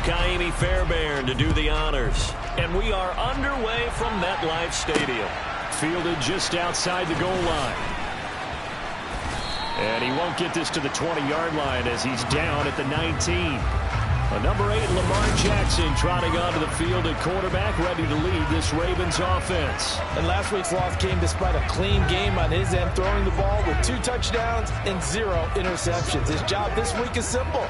Kaimi Fairbairn to do the honors. And we are underway from MetLife Stadium. Fielded just outside the goal line. And he won't get this to the 20-yard line as he's down at the 19. Number 8, Lamar Jackson, trotting onto the field at quarterback, ready to lead this Ravens offense. And last week's loss came despite a clean game on his end, throwing the ball with 2 touchdowns and 0 interceptions. His job this week is simple.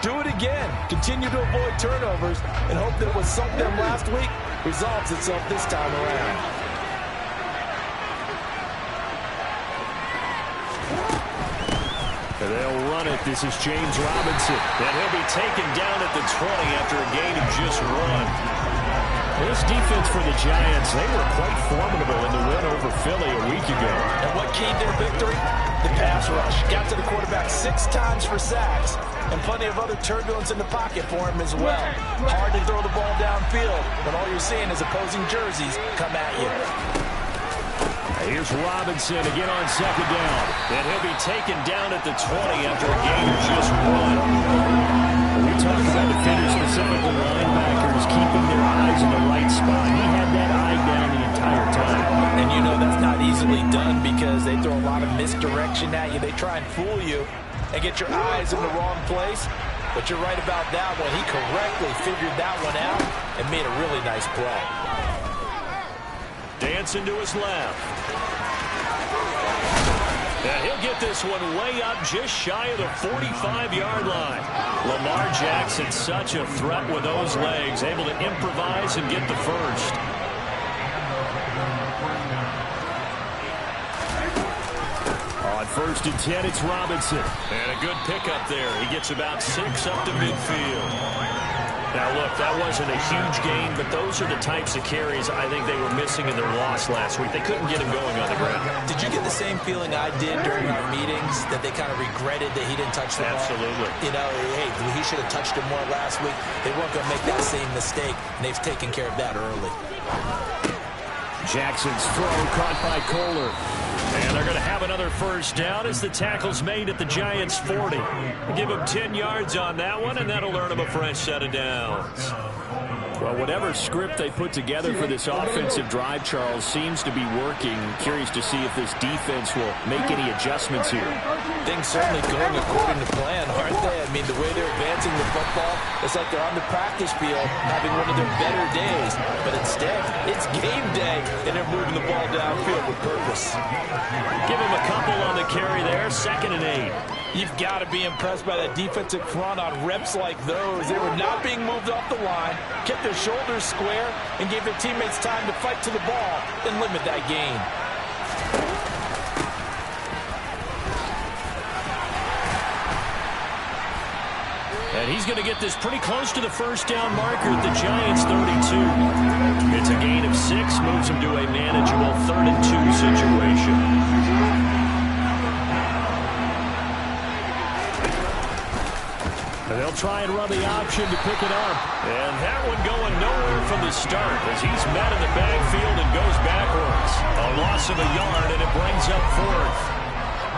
Do it again. Continue to avoid turnovers and hope that what sunk them last week resolves itself this time around. They'll run it. This is James Robinson. And he'll be taken down at the 20 after a gain of just 1. This defense for the Giants, they were quite formidable in the win over Philly a week ago. And what keyed their victory? The pass rush. Got to the quarterback 6 times for sacks, and plenty of other turbulence in the pocket for him as well. Hard to throw the ball downfield when all you're seeing is opposing jerseys come at you. Here's Robinson again on second down. And he'll be taken down at the 20 after a gain of just 1. We talked about defenders, specifically linebackers, keeping their eyes in the right spot. He had that eye down the entire time. And you know that's not easily done because they throw a lot of misdirection at you. They try and fool you and get your eyes in the wrong place. But you're right about that one. He correctly figured that one out and made a really nice play. Dancing to his left. And he'll get this one way up just shy of the 45-yard line. Lamar Jackson, such a threat with those legs, able to improvise and get the first. On 1st and 10, it's Robinson. And a good pickup there. He gets about 6 up to midfield. Now, look, that wasn't a huge gain, but those are the types of carries I think they were missing in their loss last week. They couldn't get him going on the ground. Did you get the same feeling I did during our meetings, that they kind of regretted that he didn't touch the ball? Absolutely. You know, hey, he should have touched him more last week. They weren't going to make that same mistake, and they've taken care of that early. Jackson's throw caught by Kohler. And they're going to have another first down as the tackle's made at the Giants' 40. Give them 10 yards on that one, and that'll earn them a fresh set of downs. Well, whatever script they put together for this offensive drive, Charles, seems to be working. Curious to see if this defense will make any adjustments here. Things certainly going according to plan, aren't they? I mean, the way they're advancing the football, it's like they're on the practice field having one of their better days. But instead, it's game day, and they're moving the ball downfield with purpose. Give him a couple on the carry there, 2nd and 8. You've got to be impressed by that defensive front on reps like those. They were not being moved off the line, kept their shoulders square, and gave their teammates time to fight to the ball and limit that gain. And he's going to get this pretty close to the first down marker at the Giants' 32. It's a gain of 6, moves him to a manageable 3rd and 2 situation. And they'll try and run the option to pick it up. And that one going nowhere from the start as he's met in the backfield and goes backwards. A loss of a yard, and it brings up 4th.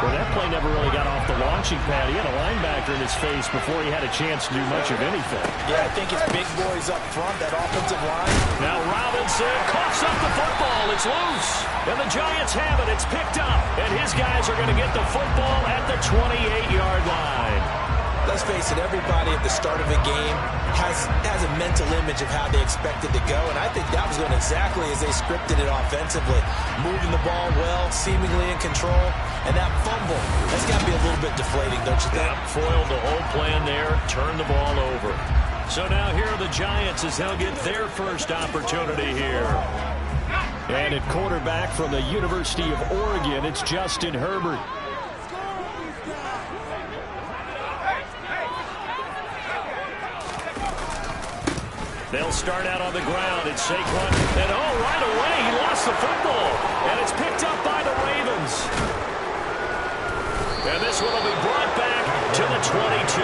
Well, that play never really got off the launching pad. He had a linebacker in his face before he had a chance to do much of anything. Yeah, I think it's big boys up front, that offensive line. Now Robinson coughs up the football. It's loose. And the Giants have it. It's picked up. And his guys are going to get the football at the 28-yard line. Let's face it, everybody at the start of a game has a mental image of how they expect it to go, and I think that was going exactly as they scripted it offensively. Moving the ball well, seemingly in control, and that fumble, that's got to be a little bit deflating, don't you think? Yeah, foiled the whole plan there, turned the ball over. So now here are the Giants as they'll get their first opportunity here. And at quarterback from the University of Oregon, it's Justin Herbert. They'll start out on the ground. It's Saquon. And right away, he lost the football. And it's picked up by the Ravens. And this one will be brought back to the 22.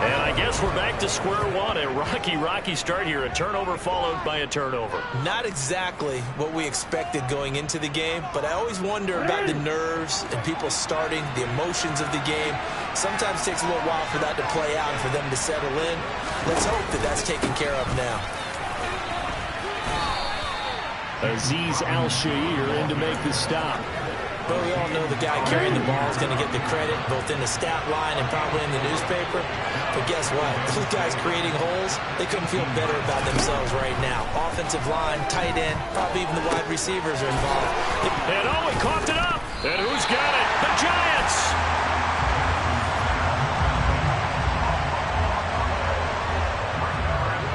And I guess we're back to to square one. A rocky start here. A turnover followed by a turnover. Not exactly what we expected going into the game, but I always wonder about the nerves and people starting, the emotions of the game. Sometimes it takes a little while for that to play out and for them to settle in. Let's hope that that's taken care of now. Azeez Al-Shaair in to make the stop. But we all know the guy carrying the ball is going to get the credit, both in the stat line and probably in the newspaper. But guess what? Those guys creating holes, they couldn't feel better about themselves right now. Offensive line, tight end, probably even the wide receivers are involved. And oh, he coughed it up. And who's got it? The Giants!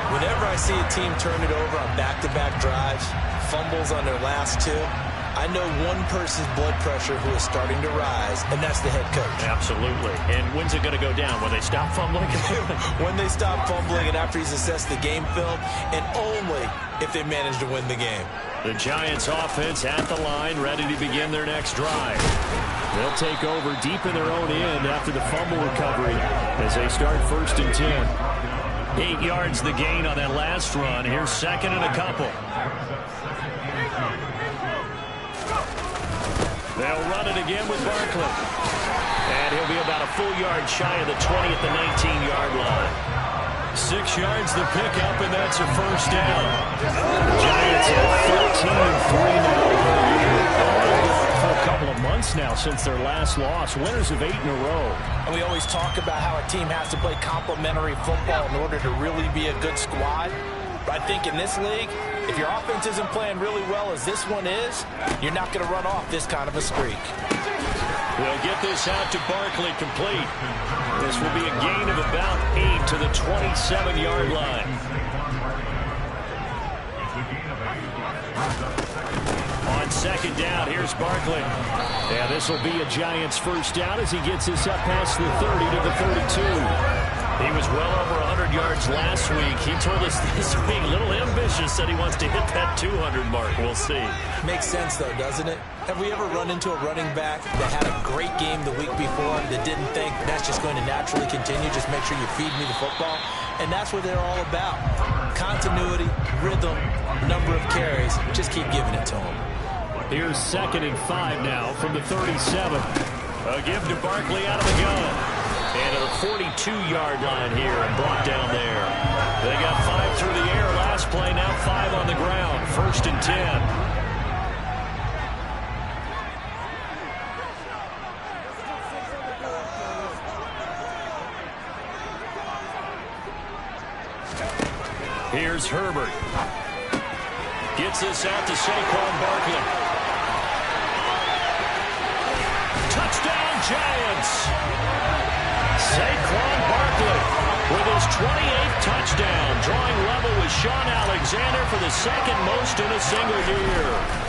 Whenever I see a team turn it over on back-to-back drives, fumbles on their last two, I know one person's blood pressure who is starting to rise, and that's the head coach. Absolutely. And when's it going to go down? When they stop fumbling? When they stop fumbling and after he's assessed the game film, and only if they manage to win the game. The Giants offense at the line, ready to begin their next drive. They'll take over deep in their own end after the fumble recovery as they start 1st and 10. 8 yards the gain on that last run. Here's 2nd and a couple. They'll run it again with Barkley. And he'll be about a full yard shy of the 20 at the 19-yard line. 6 yards the pickup, and that's a 1st down. The Giants have 13-3 now. For a couple of months now since their last loss. Winners of 8 in a row. And we always talk about how a team has to play complementary football in order to really be a good squad. But I think in this league, if your offense isn't playing really well as this one is, you're not going to run off this kind of a streak. We'll get this out to Barkley complete. This will be a gain of about 8 to the 27-yard line. On 2nd down, here's Barkley. Yeah, this will be a Giants 1st down as he gets this up past the 30 to the 32. He was well over 100 yards last week. He told us this week, a little ambitious, said he wants to hit that 200 mark. We'll see. Makes sense, though, doesn't it? Have we ever run into a running back that had a great game the week before that didn't think that's just going to naturally continue? Just make sure you feed me the football. And that's what they're all about. Continuity, rhythm, number of carries. Just keep giving it to them. Here's 2nd and 5 now from the 37. A give to Barkley out of the gun. And a 42-yard line here and brought down there. They got 5 through the air last play, now 5 on the ground. 1st and 10. Here's Herbert. Gets this out to Saquon Barkley. Touchdown, Giants! Saquon Barkley with his 28th touchdown, drawing level with Sean Alexander for the 2nd most in a single year.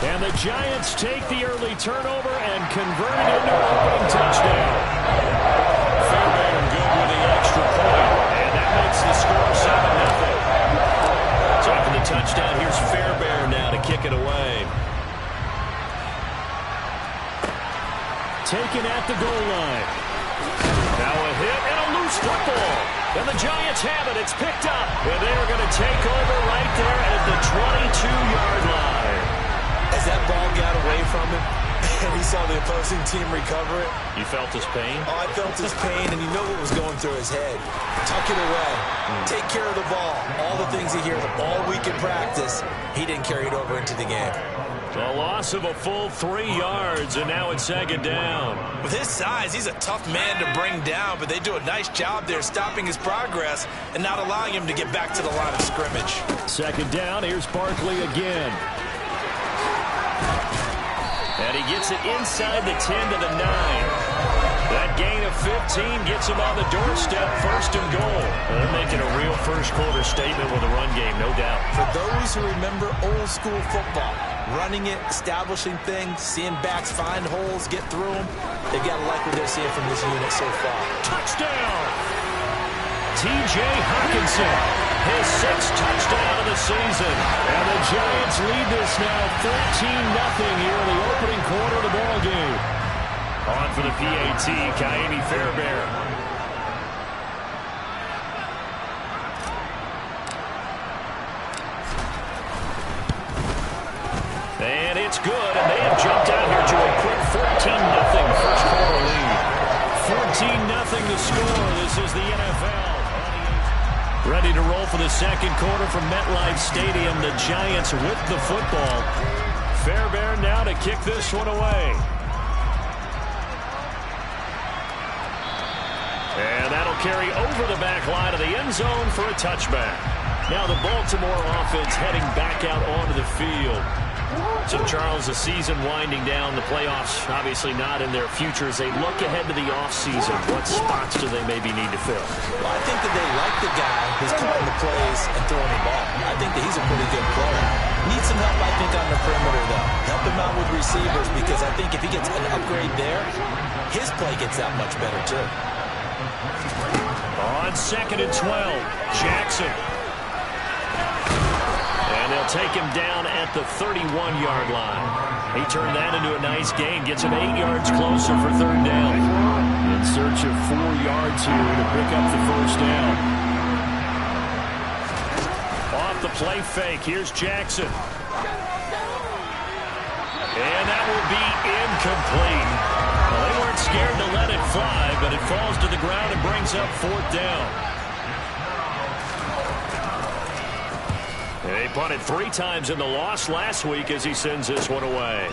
And the Giants take the early turnover and convert it into an opening touchdown. Fairbairn good with the extra point, and that makes the score 7-0. So after the touchdown, here's Fairbairn now to kick it away. Taken at the goal line. Now a hit and a loose football. And the Giants have it. It's picked up. And they are going to take over right there at the 22-yard line. As that ball got away from him, and he saw the opposing team recover it. You felt his pain? Oh, I felt his pain, and you know what was going through his head. Tuck it away. Take care of the ball. All the things he hears all week in practice, he didn't carry it over into the game. A loss of a full 3 yards, and now it's 2nd down. With his size, he's a tough man to bring down, but they do a nice job there stopping his progress and not allowing him to get back to the line of scrimmage. 2nd down, here's Barkley again. And he gets it inside the 10 to the 9. That gain of 15 gets him on the doorstep, 1st and goal. They're making a real first-quarter statement with a run game, no doubt. For those who remember old-school football, running it, establishing things, seeing backs find holes, get through them, they've got to like what they're seeing from this unit so far. Touchdown! T.J. Hawkinson, his 6th touchdown of the season. And the Giants lead this now 13-0 here in the opening quarter of the ballgame. On for the PAT, Kaimi Fairbairn. it's good, and they have jumped out here to a quick 14-0 first quarter lead. 14-0 the score. This is the NFL. Ready to roll for the second quarter from MetLife Stadium. The Giants with the football. Fairbairn now to kick this one away. And that'll carry over the back line of the end zone for a touchback. Now the Baltimore offense heading back out onto the field. So, Charles, the season winding down, the playoffs obviously not in their future. As they look ahead to the offseason, what spots do they maybe need to fill? Well, I think that they like the guy who's calling the plays and throwing the ball. I think that he's a pretty good player. Needs some help, I think, on the perimeter, though. Help him out with receivers, because I think if he gets an upgrade there, his play gets that much better, too. On 2nd and 12, Jackson. And they'll take him down at the 31-yard line. He turned that into a nice gain. Gets him 8 yards closer for third down. In search of 4 yards here to pick up the first down. Off the play fake. Here's Jackson. And that will be incomplete. Well, they weren't scared to let it fly, but it falls to the ground and brings up 4th down. They punted 3 times in the loss last week as he sends this one away.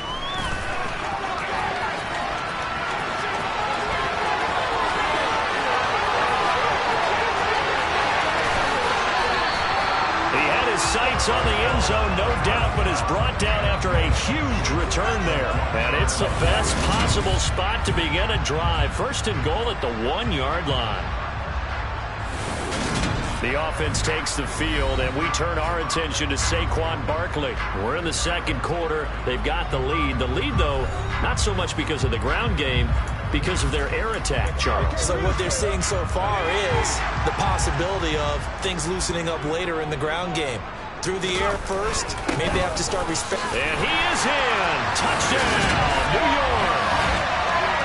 He had his sights on the end zone, no doubt, but is brought down after a huge return there. And it's the best possible spot to begin a drive. 1st and goal at the 1-yard line. The offense takes the field, and we turn our attention to Saquon Barkley. We're in the second quarter. They've got the lead. The lead, though, not so much because of the ground game, because of their air attack, Charles. So what they're seeing so far is the possibility of things loosening up later in the ground game. Through the air first, maybe they have to start respecting. And he is in. Touchdown, New York.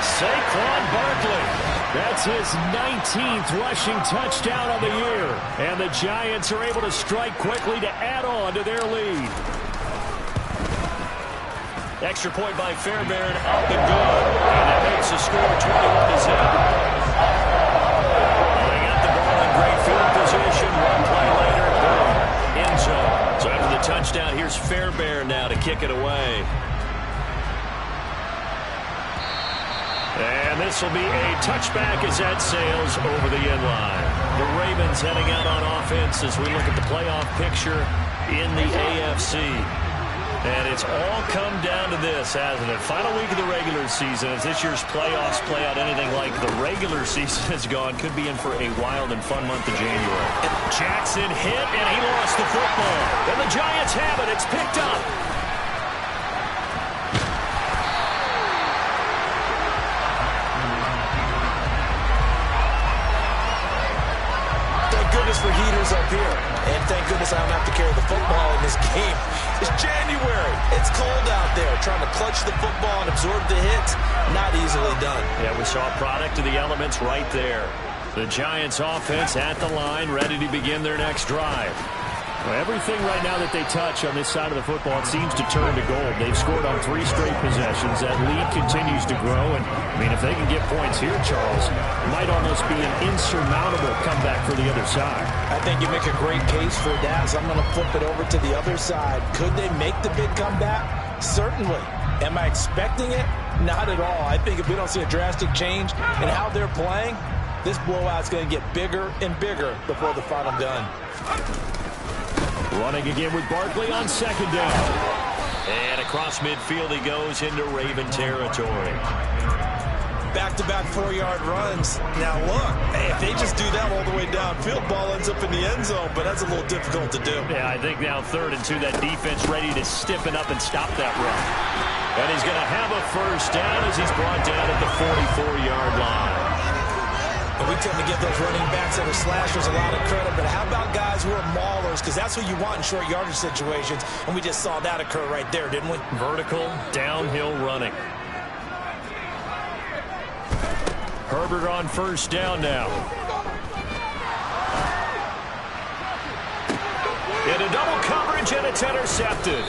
Saquon Barkley. That's his 19th rushing touchdown of the year. And the Giants are able to strike quickly to add on to their lead. Extra point by Fairbairn, up and good. And that makes the score 21-0. They got the ball in great field position. One play later, boom, end zone. So after the touchdown, here's Fairbairn now to kick it away. And this will be a touchback as that sails over the end line. The Ravens heading out on offense as we look at the playoff picture in the AFC. And it's all come down to this, hasn't it? Final week of the regular season. As this year's playoffs play out anything like the regular season has gone, could be in for a wild and fun month of January. Jackson hit, and he lost the football. And the Giants have it. It's picked up. For heaters up here, and thank goodness I don't have to carry the football in this game. It's January. It's cold out there. Trying to clutch the football and absorb the hits, not easily done. Yeah, we saw a product of the elements right there. The Giants offense at the line, ready to begin their next drive. Well, everything right now that they touch on this side of the football, it seems to turn to gold. They've scored on 3 straight possessions. That lead continues to grow. And, I mean, if they can get points here, Charles, it might almost be an insurmountable comeback for the other side. I think you make a great case for that. So I'm going to flip it over to the other side. Could they make the big comeback? Certainly. Am I expecting it? Not at all. I think if we don't see a drastic change in how they're playing, this blowout's going to get bigger and bigger before the final gun. Running again with Barkley on 2nd down. And across midfield he goes into Raven territory. Back-to-back 4-yard runs. Now look, hey, if they just do that all the way downfield, ball ends up in the end zone, but that's a little difficult to do. Yeah, I think now 3rd and 2, that defense ready to stiffen up and stop that run. And he's going to have a first down as he's brought down at the 44-yard line. And we tend to give those running backs that are slashers a lot of credit, but how about guys who are maulers? Because that's what you want in short yardage situations, and we just saw that occur right there, didn't we? Vertical, downhill running. Herbert on first down now. Into double coverage, and it's intercepted.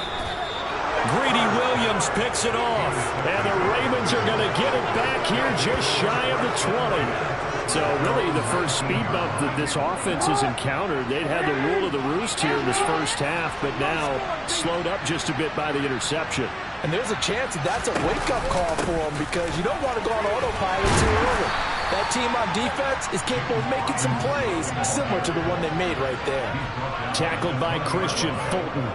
Greedy Williams picks it off. And the Ravens are going to get it back here just shy of the 20. So really the first speed bump that this offense has encountered, they'd had the rule of the roost here in this first half, but now slowed up just a bit by the interception. And there's a chance that that's a wake-up call for them because you don't want to go on autopilot too early. That team on defense is capable of making some plays similar to the one they made right there. Tackled by Christian Fulton.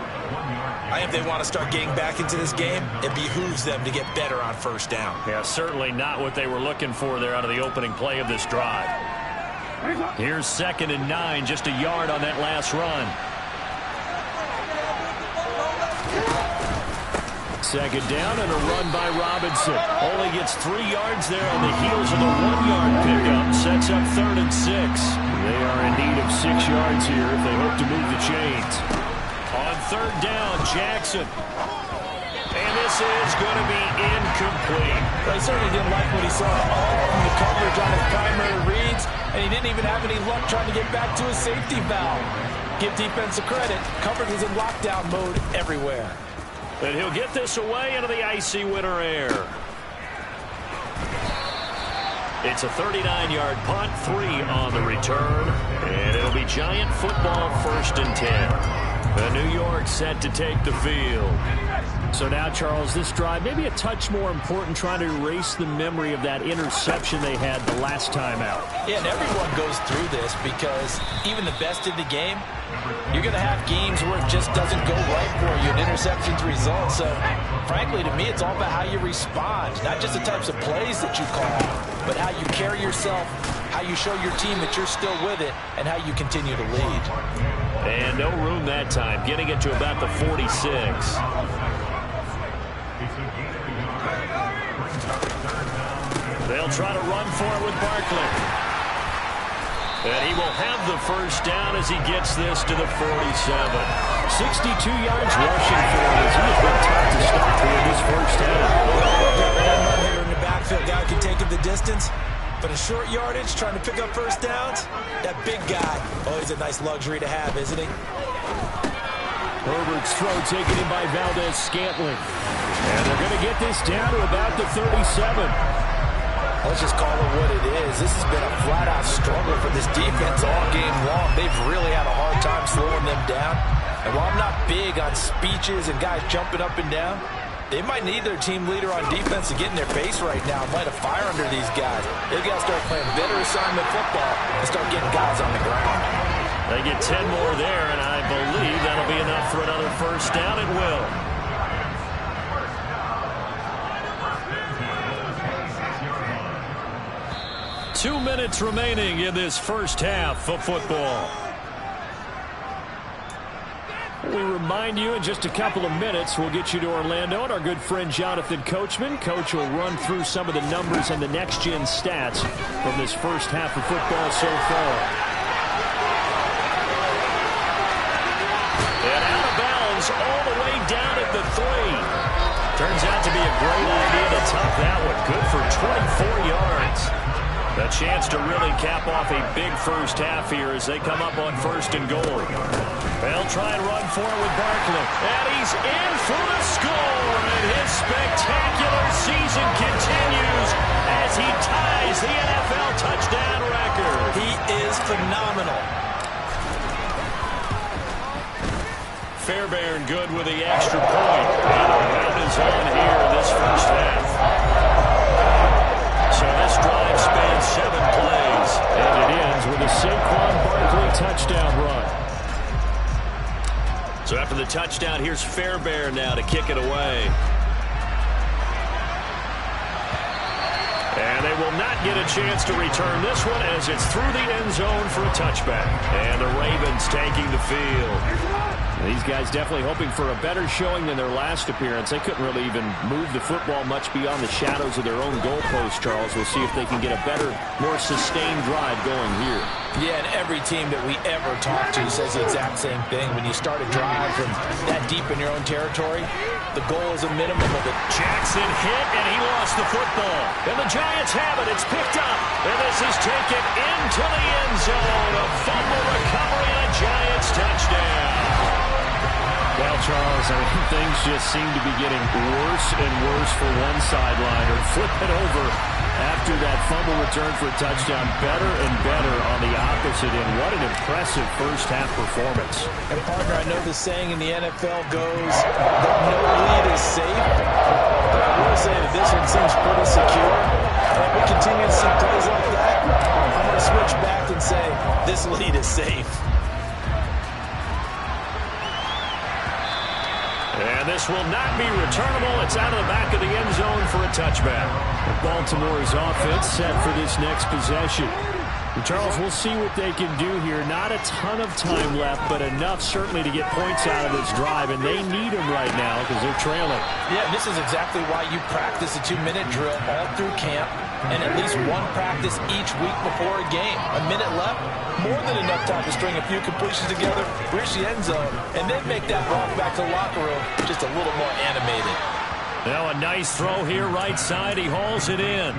I think they want to start getting back into this game. It behooves them to get better on first down. Yeah, certainly not what they were looking for there out of the opening play of this drive. Here's 2nd and 9, just a yard on that last run. 2nd down and a run by Robinson. Only gets 3 yards there on the heels of the 1-yard pickup. Sets up 3rd and 6. They are in need of 6 yards here if they hope to move the chains. On 3rd down, Jackson. And this is going to be incomplete. Well, he certainly didn't like what he saw all from the coverage on his primary reads, and he didn't even have any luck trying to get back to his safety valve. Give defense a credit. Coverage was in lockdown mode everywhere. And he'll get this away into the icy winter air. It's a 39-yard punt, 3 on the return, and it'll be Giant football 1st and 10. New York set to take the field. So now, Charles, this drive maybe a touch more important, trying to erase the memory of that interception they had the last time out. Yeah, and everyone goes through this because even the best in the game, you're going to have games where it just doesn't go right for you, and interceptions result. So, frankly, to me, it's all about how you respond, not just the types of plays that you call, but how you carry yourself, how you show your team that you're still with it, and how you continue to lead. And no room that time, getting it to about the 46. They'll try to run for it with Barkley. And he will have the first down as he gets this to the 47. 62 yards rushing for him as he has been tough to stop here in this first half. In the backfield, guy can take it the distance. But a short yardage, trying to pick up first downs, that big guy, always a nice luxury to have, isn't he? Herbert's throw taken in by Valdez-Scantling. And they're going to get this down to about the 37. Let's just call it what it is. This has been a flat-out struggle for this defense all game long. They've really had a hard time slowing them down. And while I'm not big on speeches and guys jumping up and down, they might need their team leader on defense to get in their face right now and light a fire under these guys. They've got to start playing better assignment football and start getting guys on the ground. They get 10 more there, and I believe that'll be enough for another first down. It will. Two minutes remaining in this first half of football. We remind you in just a couple of minutes we'll get you to Orlando and our good friend Jonathan Coachman. Coach will run through some of the numbers and the next-gen stats from this first half of football so far. And out of bounds all the way down at the 3. Turns out to be a great idea to top that one. Good for 24 yards. A chance to really cap off a big first half here as they come up on 1st and goal. They'll try and run for it with Barkley. And he's in for the score. And his spectacular season continues as he ties the NFL touchdown record. He is phenomenal. Fairbairn good with the extra point. And the round is on here in this first half. So this drive spans 7 plays, and it ends with a Saquon Barkley touchdown run. So after the touchdown, here's Fairbairn now to kick it away. And they will not get a chance to return this one as it's through the end zone for a touchback. And the Ravens taking the field. These guys definitely hoping for a better showing than their last appearance. They couldn't really even move the football much beyond the shadows of their own goalpost, Charles. We'll see if they can get a better, more sustained drive going here. Yeah, and every team that we ever talk to says the exact same thing. When you start a drive from that deep in your own territory, the goal is a minimum of it. Jackson hit, and he lost the football. And the Giants have it. It's picked up. And this is taken into the end zone. A fumble recovery and a Giants touchdown. Well, Charles, I mean, things just seem to be getting worse and worse for one sideliner. Flip it over after that fumble return for a touchdown. Better and better on the opposite end. What an impressive first-half performance. And, partner, I know the saying in the NFL goes that no lead is safe. But I will say that this one seems pretty secure. And if we continue to see plays like that, I'm going to switch back and say this lead is safe. And this will not be returnable. It's out of the back of the end zone for a touchback. Baltimore's offense set for this next possession. And Charles, we'll see what they can do here. Not a ton of time left, but enough certainly to get points out of this drive, and they need them right now because they're trailing. Yeah, this is exactly why you practice a 2-minute drill all through camp and at least one practice each week before a game. A minute left, more than enough time to string a few completions together, reach the end zone, and then make that walk back to the locker room just a little more animated. Now a nice throw here right side. He hauls it in.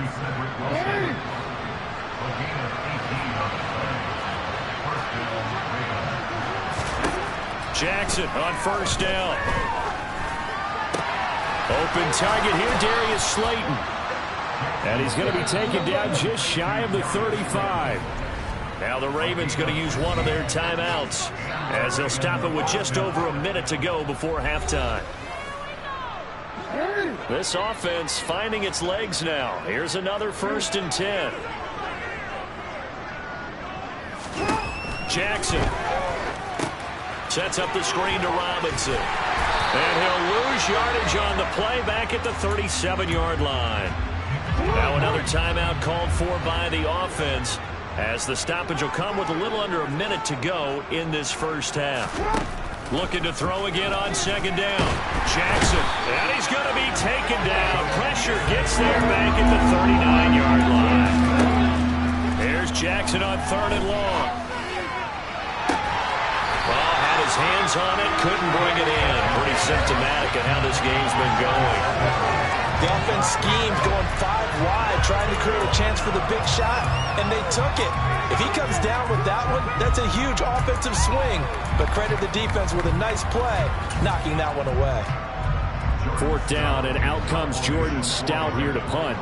Jackson on first down. Open target here, Darius Slayton. And he's going to be taken down just shy of the 35. Now the Ravens going to use one of their timeouts as they'll stop it with just over a minute to go before halftime. This offense finding its legs now. Here's another 1st and 10. Jackson sets up the screen to Robinson. And he'll lose yardage on the play back at the 37-yard line. Now another timeout called for by the offense as the stoppage will come with a little under a minute to go in this first half. Looking to throw again on 2nd down. Jackson, and he's going to be taken down. Pressure gets there back at the 39-yard line. There's Jackson on 3rd and long. Well, had his hands on it, couldn't bring it in. Pretty symptomatic of how this game's been going. The offense schemed going 5 wide, trying to create a chance for the big shot, and they took it. If he comes down with that one, that's a huge offensive swing. But credit the defense with a nice play, knocking that one away. 4th down, and out comes Jordan Stout here to punt.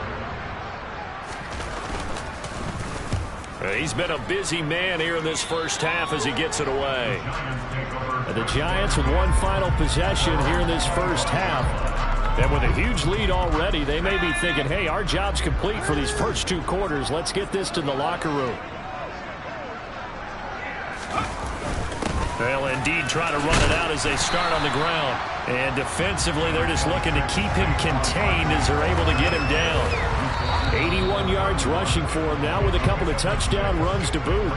He's been a busy man here in this first half as he gets it away. The Giants with one final possession here in this first half. And with a huge lead already, they may be thinking, hey, our job's complete for these first 2 quarters. Let's get this to the locker room. They'll indeed try to run it out as they start on the ground. And defensively, they're just looking to keep him contained as they're able to get him down. 81 yards rushing for him now with a couple of touchdown runs to boot.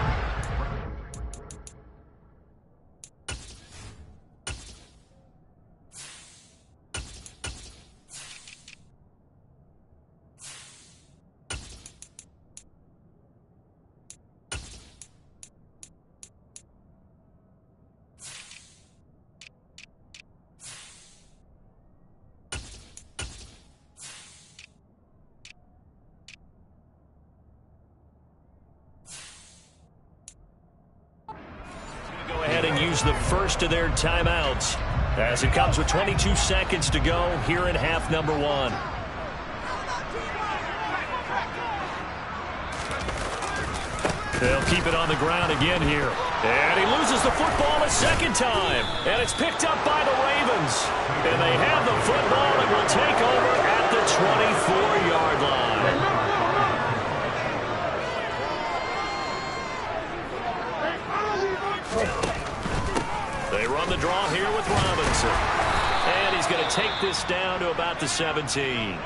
The first of their timeouts as it comes with 22 seconds to go here in half number 1. They'll keep it on the ground again here. And he loses the football a second time. And it's picked up by the Ravens. And they have the football and will take over at the 24-yard line. They run the draw here with Robinson. And he's going to take this down to about the 17.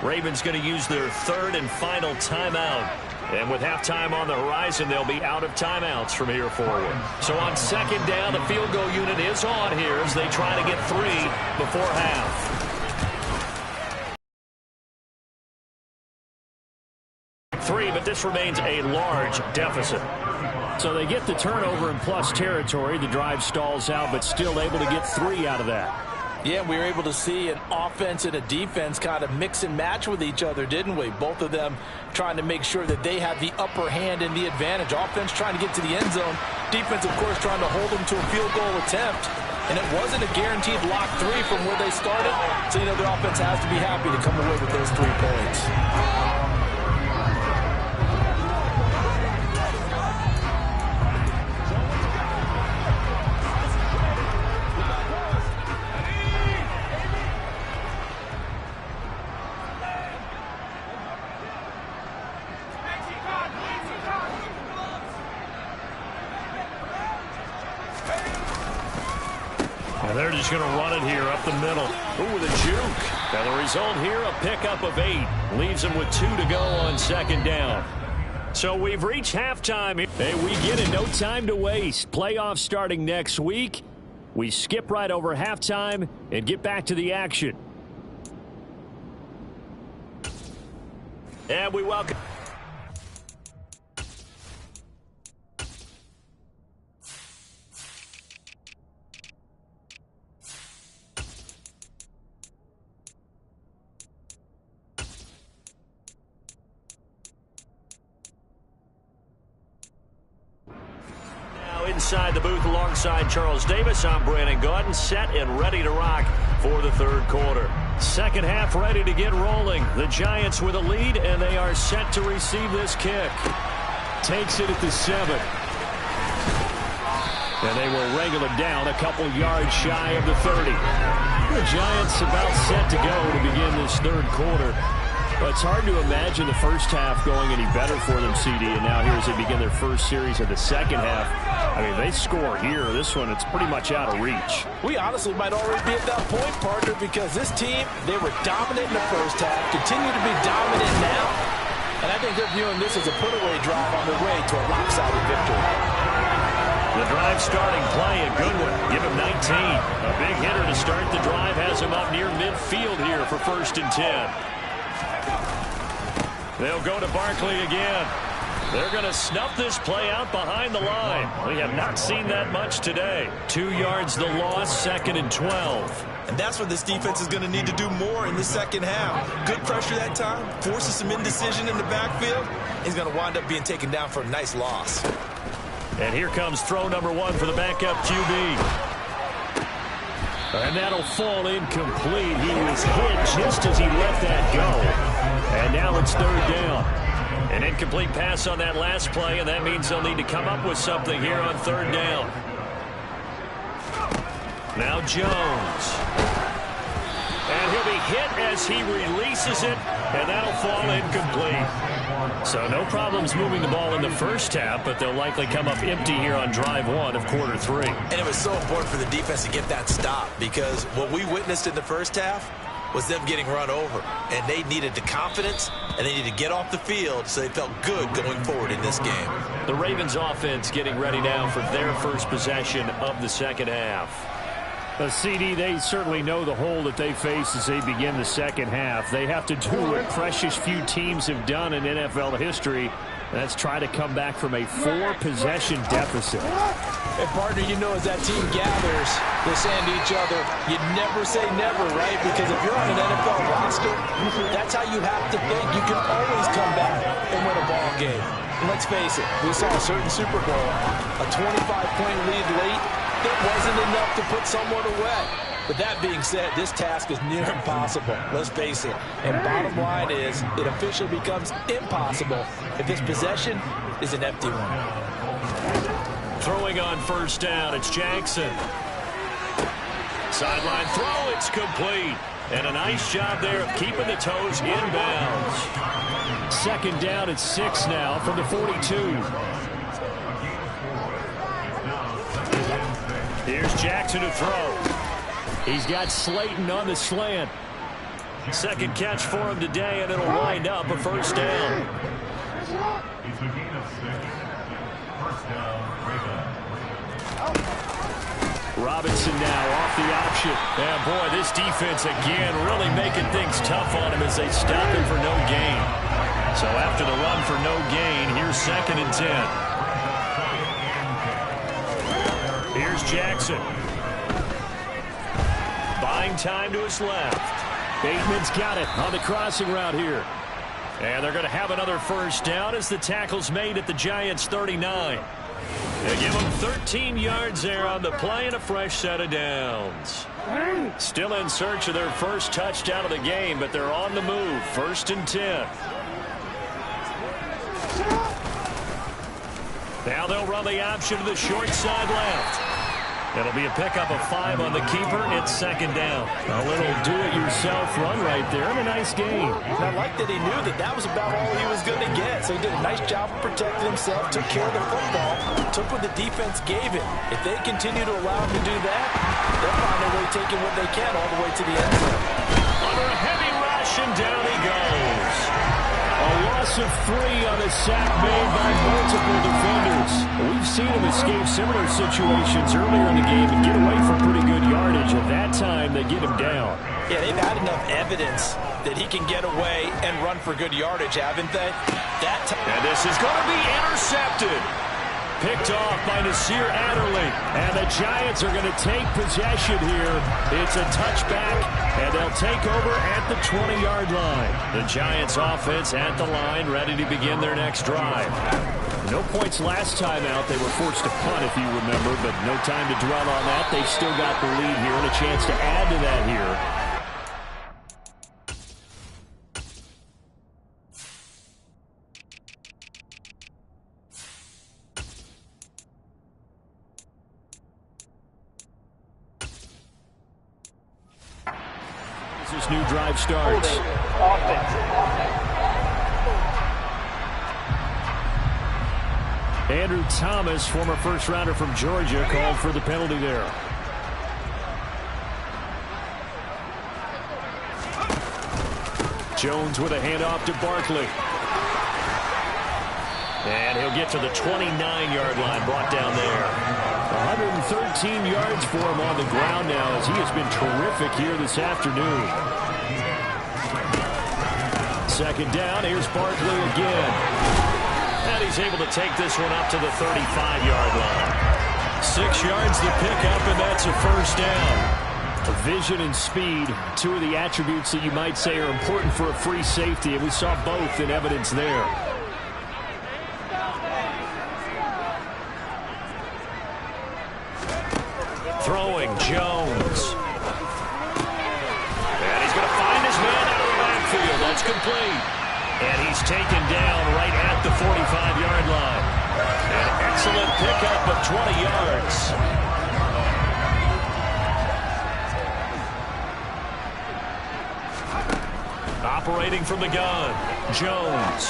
Ravens going to use their 3rd and final timeout. And with halftime on the horizon, they'll be out of timeouts from here forward. So on 2nd down, the field goal unit is on here as they try to get 3 before half. 3, but this remains a large deficit. So they get the turnover in plus territory. The drive stalls out, but still able to get 3 out of that. Yeah, we were able to see an offense and a defense kind of mix and match with each other, didn't we? Both of them trying to make sure that they have the upper hand and the advantage. Offense trying to get to the end zone. Defense, of course, trying to hold them to a field goal attempt. and it wasn't a guaranteed lock 3 from where they started. So, you know, their offense has to be happy to come away with those 3 points. And they're just going to run it here up the middle. Ooh, with a juke. And the result here, a pickup of 8. Leaves them with 2 to go on second down. So we've reached halftime. Hey, we get it. No time to waste. Playoffs starting next week. We skip right over halftime and get back to the action. And we welcome... Inside the booth alongside Charles Davis, I'm Brandon Gaudin, set and ready to rock for the third quarter. Second half ready to get rolling. The Giants with a lead, and they are set to receive this kick. Takes it at the 7. And they will wrangle it down a couple yards shy of the 30. The Giants about set to go to begin this third quarter. But it's hard to imagine the first half going any better for them, CD. And now here as they begin their first series of the second half. I mean, they score here. This one, it's pretty much out of reach. We honestly might already be at that point, partner, because this team, they were dominant in the first half, continue to be dominant now. And I think they're viewing this as a put-away drive on their way to a lopsided victory. The drive starting play, a good one. Give him 19. A big hitter to start the drive has him up near midfield here for 1st and 10. They'll go to Barkley again. They're going to snuff this play out behind the line. We have not seen that much today. 2 yards the loss, 2nd and 12. And that's what this defense is going to need to do more in the second half. Good pressure that time, forces some indecision in the backfield. He's going to wind up being taken down for a nice loss. And here comes throw number 1 for the backup QB. And that'll fall incomplete. He was hit just as he let that go. And now it's 3rd down. An incomplete pass on that last play, and that means they'll need to come up with something here on 3rd down. Now Jones. And he'll be hit as he releases it, and that'll fall incomplete. So no problems moving the ball in the first half, but they'll likely come up empty here on drive 1 of quarter 3. And it was so important for the defense to get that stop, because what we witnessed in the first half was them getting run over. And they needed the confidence, and they needed to get off the field so they felt good going forward in this game. The Ravens offense getting ready now for their first possession of the second half. CD, they certainly know the hole that they face as they begin the second half. They have to do what precious few teams have done in NFL history. That's try to come back from a 4-possession deficit. And partner, you know, as that team gathers, they're saying to each other, you never say never, right? Because if you're on an NFL roster, that's how you have to think. You can always come back and win a ball game. And let's face it, we saw a certain Super Bowl, a 25-point lead late. That wasn't enough to put someone away. But that being said, this task is near impossible. Let's face it. And bottom line is, it officially becomes impossible if this possession is an empty one. Throwing on 1st down, it's Jackson. Sideline throw, it's complete. And a nice job there of keeping the toes inbounds. 2nd down, it's 6 now from the 42. Here's Jackson to throw. He's got Slayton on the slant. 2nd catch for him today, and it'll wind up a 1st down. Robinson now off the option. And boy, this defense again really making things tough on him as they stop him for no gain. So after the run for no gain, here's 2nd and 10. Here's Jackson. Buying time to his left. Bateman's got it on the crossing route here. And they're going to have another 1st down as the tackle's made at the Giants' 39. They give them 13 yards there on the play and a fresh set of downs. Still in search of their first touchdown of the game, but they're on the move. 1st and 10. Now they'll run the option to the short side left. It'll be a pickup of 5 on the keeper. It's 2nd down. A little do-it-yourself run right there and a nice gain. And I like that he knew that that was about all he was going to get. So he did a nice job of protecting himself, took care of the football, took what the defense gave him. If they continue to allow him to do that, they'll find their way taking what they can all the way to the end zone. Under a heavy rush, and down he goes. A loss of 3 on a sack made by multiple defenders. We've seen him escape similar situations earlier in the game and get away from pretty good yardage. At that time, they get him down. Yeah, they've had enough evidence that he can get away and run for good yardage, haven't they? And this is going to be intercepted. Picked off by Nasir Adderley. And the Giants are going to take possession here. It's a touchback, and they'll take over at the 20-yard line. The Giants offense at the line, ready to begin their next drive. No points last time out. They were forced to punt, if you remember, but no time to dwell on that. They've still got the lead here and a chance to add to that here. This new drive starts. Andrew Thomas, former first-rounder from Georgia, called for the penalty there. Jones with a handoff to Barkley. And he'll get to the 29-yard line, brought down there. 113 yards for him on the ground now, as he has been terrific here this afternoon. 2nd down, here's Barkley again. And he's able to take this one up to the 35-yard line. 6 yards to pick up, and that's a 1st down. Vision and speed, 2 of the attributes that you might say are important for a free safety, and we saw both in evidence there. Throwing, Jones. And he's going to find his man out of the backfield. That's complete. And he's taken down right at the 45-yard line. An excellent pickup of 20 yards. Operating from the gun, Jones.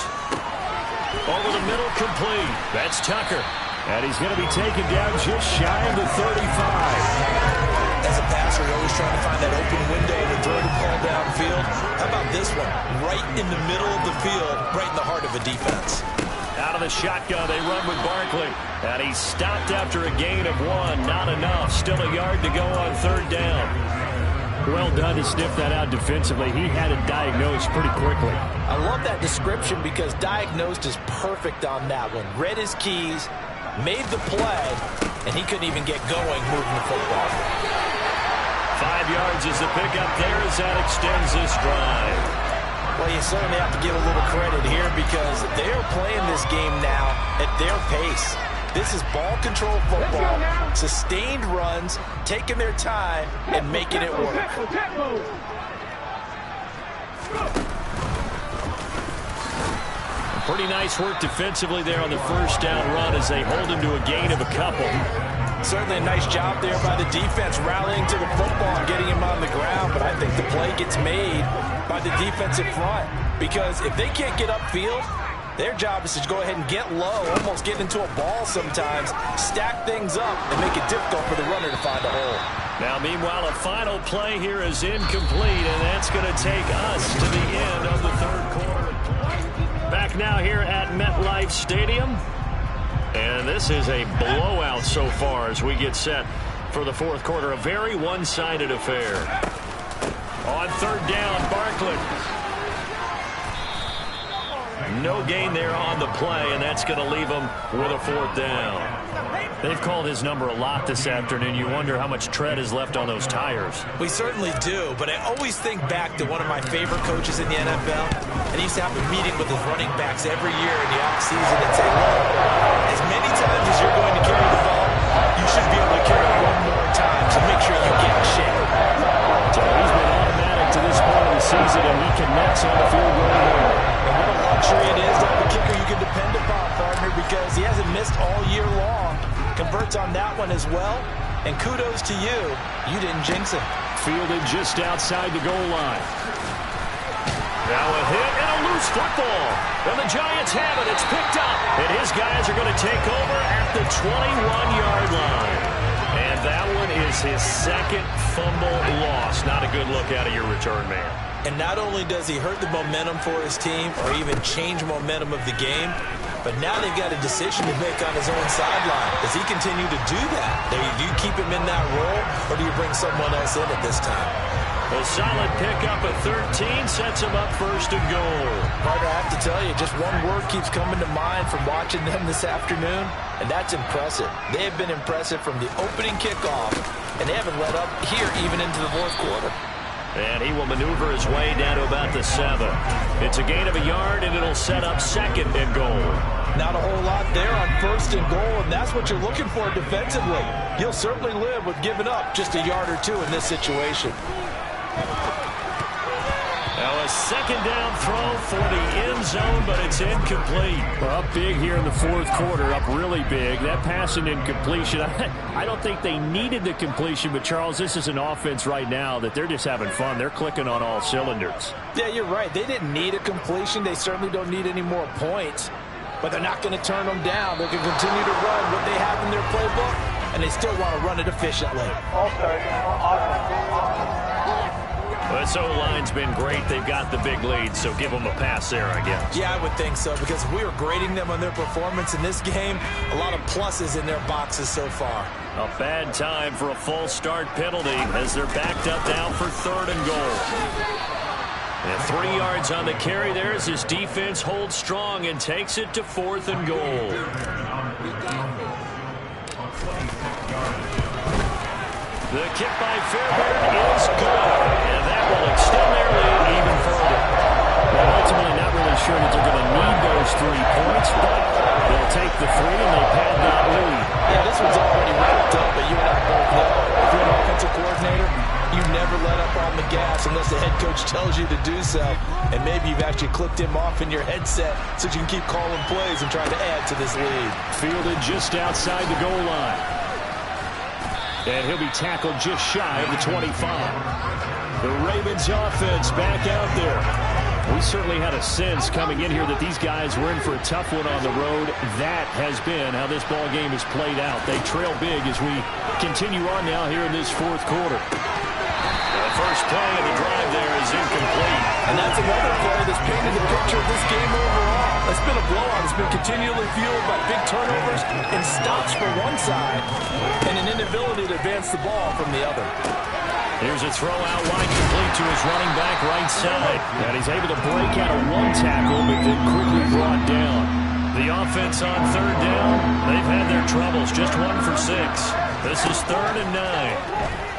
Over the middle, complete. That's Tucker. And he's going to be taken down just shy of the 35. As a passer, you're always trying to find that open window to throw the ball downfield. How about this one? Right in the middle of the field, right in the heart of a defense. Out of the shotgun, they run with Barkley. And he's stopped after a gain of 1. Not enough. Still a yard to go on 3rd down. Well done to sniff that out defensively. He had it diagnosed pretty quickly. I love that description because diagnosed is perfect on that one. Read his keys, made the play, and he couldn't even get going moving the football. 5 yards is the pickup there as that extends this drive. Well, you certainly have to give a little credit here because they're playing this game now at their pace. This is ball control football, sustained runs, taking their time, and making it work. Pretty nice work defensively there on the 1st down run as they hold him to a gain of a couple. Certainly a nice job there by the defense rallying to the football and getting him on the ground, but I think the play gets made by the defensive front because if they can't get upfield, their job is to go ahead and get low, almost get into a ball sometimes, stack things up, and make it difficult for the runner to find a hole. Now, meanwhile, a final play here is incomplete, and that's going to take us to the end of the 3rd quarter. Back now here at MetLife Stadium. And this is a blowout so far as we get set for the 4th quarter. A very one-sided affair. On 3rd down, Barkley. No gain there on the play, and that's going to leave them with a 4th down. They've called his number a lot this afternoon. You wonder how much tread is left on those tires. We certainly do, but I always think back to one of my favorite coaches in the NFL, and he used to have a meeting with his running backs every year in the offseason and say, look, as many times as you're going to carry the ball, you should be able to carry it one more time, so make sure you get in shape. So he's been automatic to this point of the season, and he connects on the field goal there. And what a luxury it is to have a kicker you can depend upon, partner, because he hasn't missed all year long. Converts on that one as well, and kudos to you. You didn't jinx him. Fielded just outside the goal line. Now a hit and a loose football. And the Giants have it. It's picked up. And his guys are going to take over at the 21-yard line. And that one is his second fumble loss. Not a good look out of your return man. And not only does he hurt the momentum for his team or even change momentum of the game, but now they've got a decision to make on his own sideline. Does he continue to do that? Do you keep him in that role, or do you bring someone else in at this time? A solid pickup at 13 sets him up first and goal. Partner, I have to tell you, just one word keeps coming to mind from watching them this afternoon, and that's impressive. They have been impressive from the opening kickoff, and they haven't let up here even into the fourth quarter. And he will maneuver his way down to about the 7. It's a gain of a yard, and it'll set up second and goal. Not a whole lot there on first and goal, and that's what you're looking for defensively. You'll certainly live with giving up just a yard or two in this situation. Now a second down throw for the end zone, but it's incomplete. Well, up big here in the fourth quarter, up really big. That pass and incompletion, I don't think they needed the completion, but Charles, this is an offense right now that they're just having fun. They're clicking on all cylinders. Yeah, you're right. They didn't need a completion. They certainly don't need any more points, but they're not going to turn them down. They can continue to run what they have in their playbook, and they still want to run it efficiently. This O-line's been great. They've got the big lead, so give them a pass there, I guess. Yeah, I would think so, because if we were grading them on their performance in this game, a lot of pluses in their boxes so far. A bad time for a false start penalty as they're backed up now for third and goal. And 3 yards on the carry there as his defense holds strong and takes it to fourth and goal. The kick by Fairbairn is good, and that will extend their lead even further. Well, ultimately not really sure that they're going to need those 3 points, but they'll take the 3 and they pad that lead. Yeah, this one's already wrapped up, but you and I both know if you're an offensive coordinator, you never let up on the gas unless the head coach tells you to do so. And maybe you've actually clicked him off in your headset so you can keep calling plays and trying to add to this lead. Fielded just outside the goal line. And he'll be tackled just shy of the 25. The Ravens offense back out there. We certainly had a sense coming in here that these guys were in for a tough one on the road. That has been how this ball game has played out. They trail big as we continue on now here in this fourth quarter. The first play of the drive there is incomplete. And that's another play that's painted the picture of this game overall. It's been a blowout. It's been continually fueled by big turnovers and stops for one side and an inability to advance the ball from the other. Here's a throw out wide complete to his running back right side. And he's able to break out of 1 tackle, but then quickly brought down. The offense on third down, they've had their troubles. Just 1 for 6. This is 3rd and 9.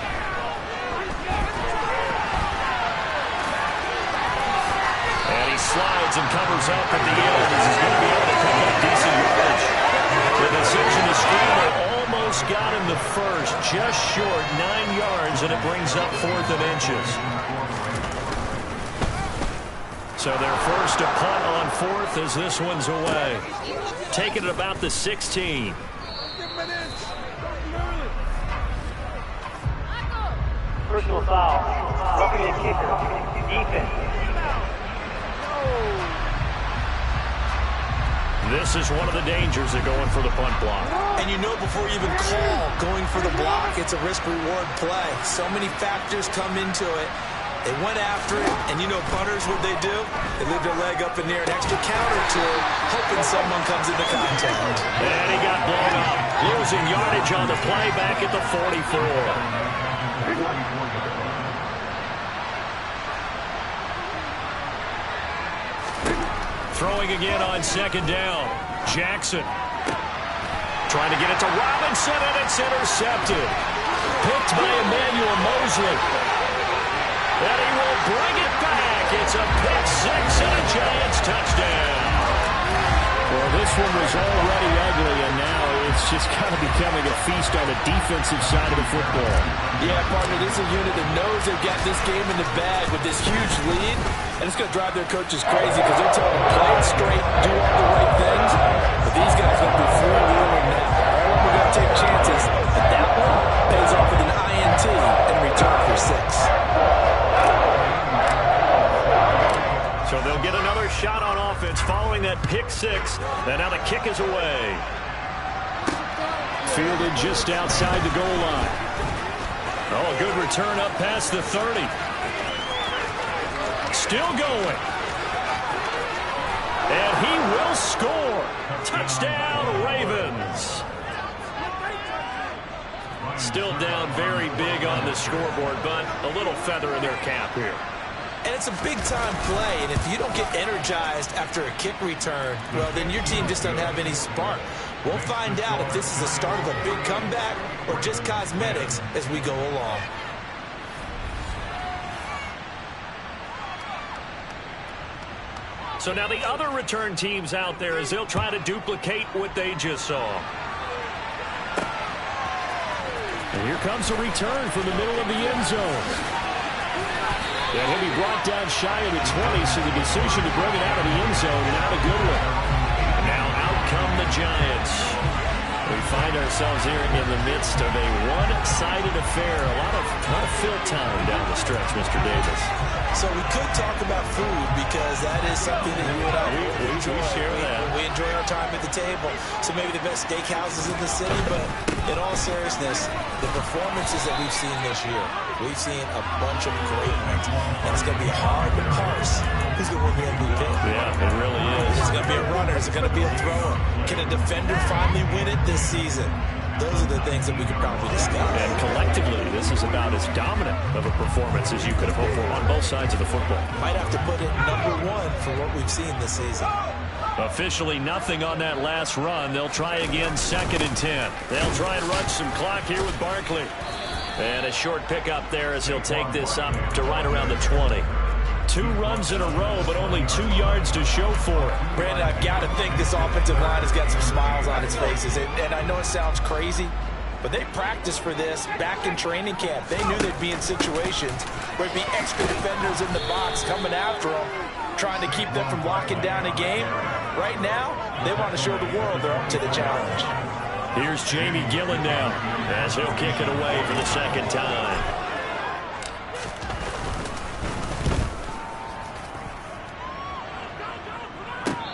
Slides and covers up at the end as he's going to be able to pick up decent yardage. The decision to scramble almost got him the first, just short 9 yards, and it brings up 4th and inches. So they're forced to punt on 4th as this one's away. Taking it about the 16. Personal foul. Roughing the kicker. Defense. This is one of the dangers of going for the punt block. And you know before you even call going for the block, it's a risk-reward play. So many factors come into it. They went after it, and you know punters, what they do? They leave their leg up in the air, an extra count or two, hoping someone comes into contact. And he got blown up, losing yardage on the play back at the 44. Throwing again on second down. Jackson trying to get it to Robinson, and it's intercepted. Picked by Emmanuel Mosley. And he will bring it back. It's a pick six and a Giants touchdown. Well, this one was already ugly, and now it's just kind of becoming a feast on the defensive side of the football. Yeah, partner, this is a unit that knows they've got this game in the bag with this huge lead, and it's going to drive their coaches crazy because they're telling them play it straight, do all the right things, but these guys are going to be freewheeling now. All of them are going to take chances, and that one pays off with an INT in return for 6. So they'll get another shot on offense following that pick six. And now the kick is away. Fielded just outside the goal line. Oh, a good return up past the 30. Still going. And he will score. Touchdown, Ravens. Still down very big on the scoreboard, but a little feather in their cap here. And it's a big-time play, and if you don't get energized after a kick return, well, then your team just doesn't have any spark. We'll find out if this is the start of a big comeback or just cosmetics as we go along. So now the other return teams out there as they'll try to duplicate what they just saw. And here comes a return from the middle of the end zone. And he'll be brought down shy of the 20, so the decision to bring it out of the end zone, not a good one. Now out come the Giants. We find ourselves here in the midst of a one-sided affair. A lot of fill time down the stretch, Mr. Davis. So we could talk about food because that is something that you and I enjoy. We share that. We enjoy our time at the table. So maybe the best steakhouses in the city, but in all seriousness, the performances that we've seen this year, we've seen a bunch of great ones. And it's going to be hard to parse who's going to win the MVP. Yeah, it really is. Is it going to be a runner? Is it going to be a thrower? Can a defender finally win it this season? Those are the things that we could probably discuss. And collectively, this is about as dominant of a performance as you could have hoped for on both sides of the football. Might have to put it #1 for what we've seen this season. Officially nothing on that last run. They'll try again, 2nd and 10. They'll try and run some clock here with Barkley. And a short pickup there as he'll take this up to right around the 20. 2 runs in a row, but only 2 yards to show for it. Brandon, I've got to think this offensive line has got some smiles on its faces. And I know it sounds crazy, but they practiced for this back in training camp. They knew they'd be in situations where there'd be extra defenders in the box coming after them, trying to keep them from locking down a game. Right now, they want to show the world they're up to the challenge. Here's Jamie Gillen now as he'll kick it away for the 2nd time.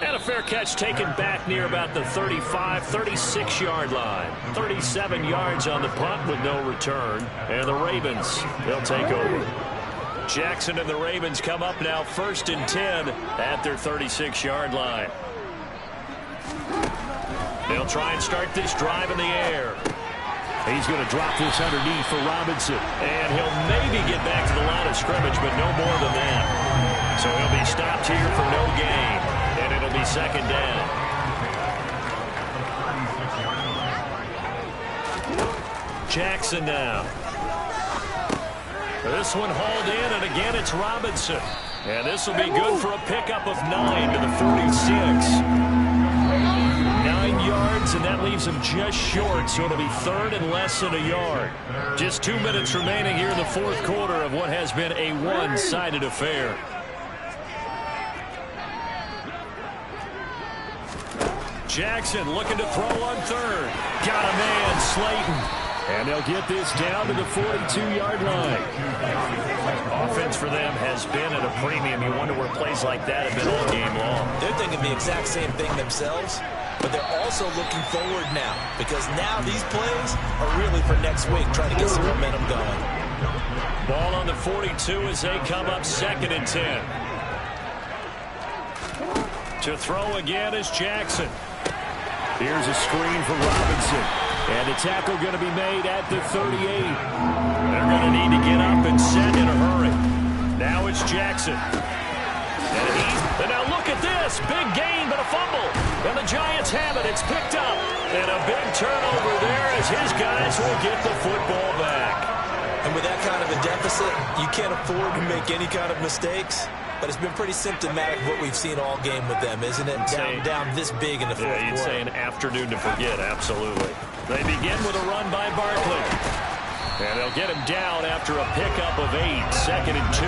And a fair catch taken back near about the 35, 36-yard line. 37 yards on the punt with no return. And the Ravens, they'll take over. Jackson and the Ravens come up now 1st and 10 at their 36-yard line. They'll try and start this drive in the air. He's going to drop this underneath for Robinson. And he'll maybe get back to the line of scrimmage, but no more than that. So he'll be stopped here for no gain. And it'll be 2nd down. Jackson now. This one hauled in, and again it's Robinson. And this will be good for a pickup of 9 to the 36. 9 yards, and that leaves him just short, so it'll be 3rd and less than a yard. Just 2 minutes remaining here in the 4th quarter of what has been a one-sided affair. Jackson looking to throw on 3rd. Got a man, Slayton. And they'll get this down to the 42-yard line. Offense for them has been at a premium. You wonder where plays like that have been all game long. They're thinking the exact same thing themselves, but they're also looking forward now because now these plays are really for next week, trying to get some momentum going. Ball on the 42 as they come up 2nd and 10. To throw again is Jackson. Here's a screen for Robinson. And the tackle going to be made at the 38. They're going to need to get up and set in a hurry. Now it's Jackson. And now look at this. Big gain, but a fumble. And the Giants have it. It's picked up. And a big turnover there as his guys will get the football back. And with that kind of a deficit, you can't afford to make any kind of mistakes. But it's been pretty symptomatic what we've seen all game with them, isn't it? Down this big in the fourth quarter. You'd say an afternoon to forget, absolutely. They begin with a run by Barkley. And they'll get him down after a pickup of 8, 2nd and 2.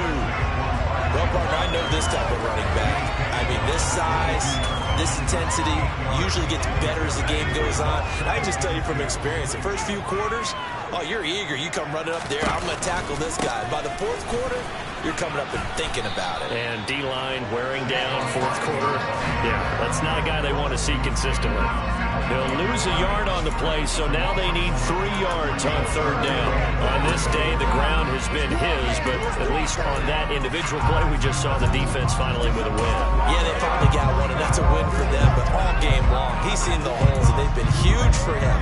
Well, partner, I know this type of running back. I mean, this size, this intensity usually gets better as the game goes on. And I just tell you from experience, the first few quarters, oh, you're eager. You come running up there. I'm going to tackle this guy. By the fourth quarter, you're coming up and thinking about it. And D-line wearing down fourth quarter. Yeah, that's not a guy they want to see consistently. They'll lose a yard on the play, so now they need 3 yards on 3rd down. On this day, the ground has been his, but at least on that individual play, we just saw the defense finally with a win. Yeah, they finally got one, and that's a win for them, but all game long, he's seen the holes, and they've been huge for him.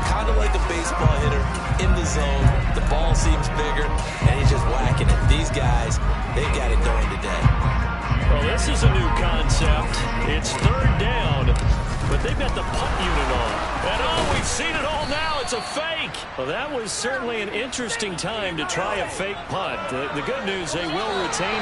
Kind of like a baseball hitter in the zone. The ball seems bigger, and he's just whacking it. These guys, they've got it going today. Well, this is a new concept. It's 3rd down, but they've got the punt unit on. And oh, we've seen it all now. It's a fake. Well, that was certainly an interesting time to try a fake punt. The good news, they will retain